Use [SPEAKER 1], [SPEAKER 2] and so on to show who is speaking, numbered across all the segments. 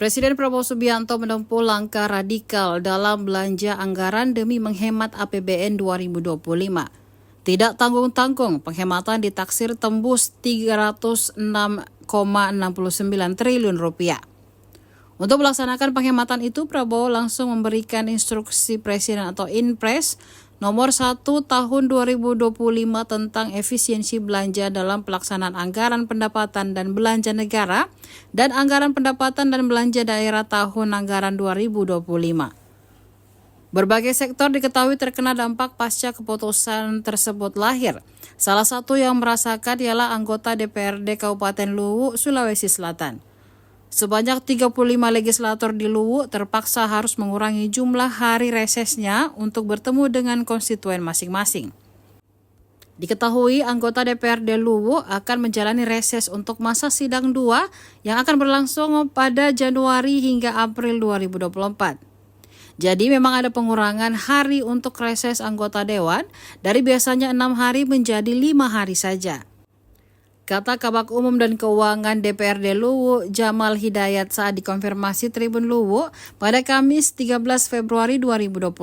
[SPEAKER 1] Presiden Prabowo Subianto menempuh langkah radikal dalam belanja anggaran demi menghemat APBN 2025. Tidak tanggung-tanggung, penghematan ditaksir tembus 306,69 triliun rupiah. Untuk melaksanakan penghematan itu, Prabowo langsung memberikan instruksi Presiden atau Inpres nomor 1 tahun 2025 tentang efisiensi belanja dalam pelaksanaan anggaran pendapatan dan belanja negara dan anggaran pendapatan dan belanja daerah tahun anggaran 2025. Berbagai sektor diketahui terkena dampak pasca keputusan tersebut lahir. Salah satu yang merasakan ialah anggota DPRD Kabupaten Luwu, Sulawesi Selatan. Sebanyak 35 legislator di Luwu terpaksa harus mengurangi jumlah hari resesnya untuk bertemu dengan konstituen masing-masing. Diketahui anggota DPRD Luwu akan menjalani reses untuk masa sidang 2 yang akan berlangsung pada Januari hingga April 2024. Jadi memang ada pengurangan hari untuk reses anggota dewan dari biasanya 6 hari menjadi 5 hari saja. Kata Kabak Umum dan Keuangan DPRD Luwu, Jamal Hidayat saat dikonfirmasi Tribun Luwu pada Kamis 13 Februari 2025.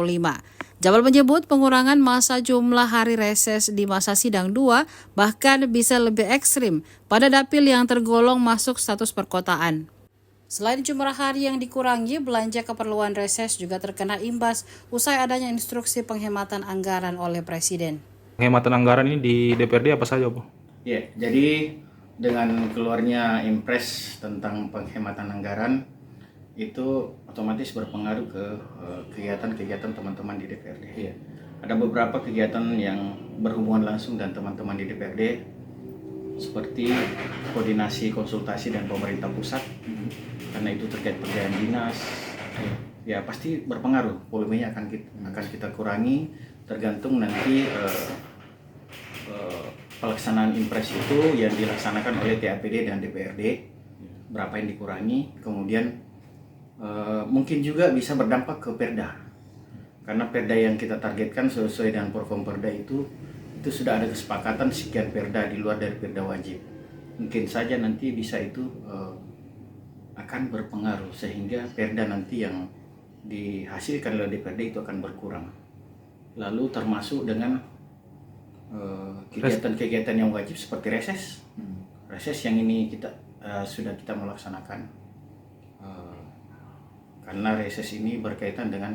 [SPEAKER 1] Jamal menyebut pengurangan masa jumlah hari reses di masa sidang 2 bahkan bisa lebih ekstrim pada dapil yang tergolong masuk status perkotaan. Selain jumlah hari yang dikurangi, belanja keperluan reses juga terkena imbas usai adanya instruksi penghematan anggaran oleh Presiden.
[SPEAKER 2] Penghematan anggaran ini di DPRD apa saja, Bu?
[SPEAKER 3] Ya, jadi dengan keluarnya Impres tentang penghematan anggaran itu otomatis berpengaruh ke kegiatan-kegiatan teman-teman di DPRD. Ya. Ada beberapa kegiatan yang berhubungan langsung dengan teman-teman di DPRD seperti koordinasi, konsultasi dan pemerintah pusat, karena itu terkait pekerjaan dinas. Ya pasti berpengaruh, volumenya akan kita kurangi tergantung nanti pelaksanaan Impres itu yang dilaksanakan oleh TAPD dan DPRD, berapa yang dikurangi, kemudian mungkin juga bisa berdampak ke Perda, karena Perda yang kita targetkan sesuai dengan Perda itu sudah ada kesepakatan sekian Perda di luar dari Perda wajib. Mungkin saja nanti bisa itu akan berpengaruh sehingga Perda nanti yang dihasilkan oleh DPRD itu akan berkurang. Lalu termasuk dengan kegiatan-kegiatan yang wajib seperti reses. Reses yang ini kita sudah kita melaksanakan karena reses ini berkaitan dengan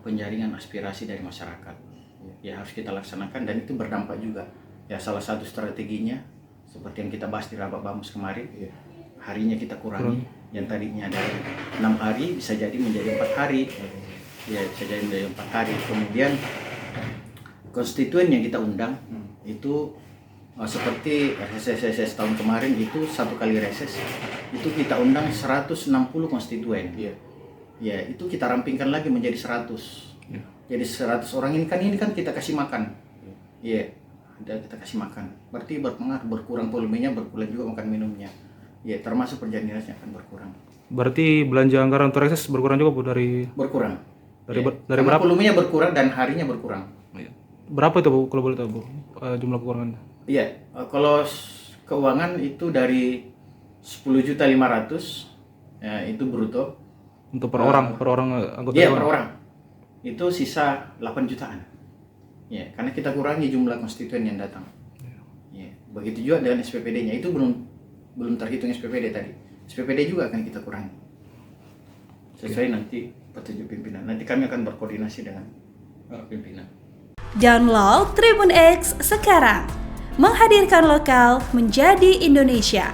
[SPEAKER 3] penjaringan aspirasi dari masyarakat. Ya harus kita laksanakan dan itu berdampak juga. Ya salah satu strateginya seperti yang kita bahas di Rapat Bamus kemarin, harinya kita kurangi. Yang tadinya dari 6 hari bisa jadi menjadi 4 hari. Ya bisa jadi menjadi 4 hari. Kemudian konstituen yang kita undang itu seperti reses tahun kemarin itu satu kali reses itu kita undang 160 konstituen. Ya itu kita rampingkan lagi menjadi 100. Jadi 100 orang ini kan kita kasih makan. Kita kasih makan. Berarti berpengaruh, berkurang volumenya, berkurang juga makan minumnya. Ya termasuk perjalanan dinasnya akan berkurang.
[SPEAKER 2] Berarti belanja anggaran untuk reses berkurang juga, Bu, dari
[SPEAKER 3] berkurang.
[SPEAKER 2] Dari berapa?
[SPEAKER 3] Volumenya berkurang dan harinya berkurang.
[SPEAKER 2] Berapa itu, Bu, kalau boleh tahu, Bu, jumlah kekurangannya?
[SPEAKER 3] Iya, kalau keuangan itu dari 10.500.000 ya, itu bruto.
[SPEAKER 2] Untuk per orang anggota
[SPEAKER 3] Iya,
[SPEAKER 2] dewan?
[SPEAKER 3] per orang. Itu sisa 8 jutaan. Ya, karena kita kurangi jumlah konstituen yang datang. Ya, begitu juga dengan SPPD-nya. Itu belum terhitung SPPD tadi. SPPD juga akan kita kurangi. Sesuai nanti petunjuk pimpinan. Nanti kami akan berkoordinasi dengan pimpinan.
[SPEAKER 4] Download Tribun X sekarang, menghadirkan lokal menjadi Indonesia.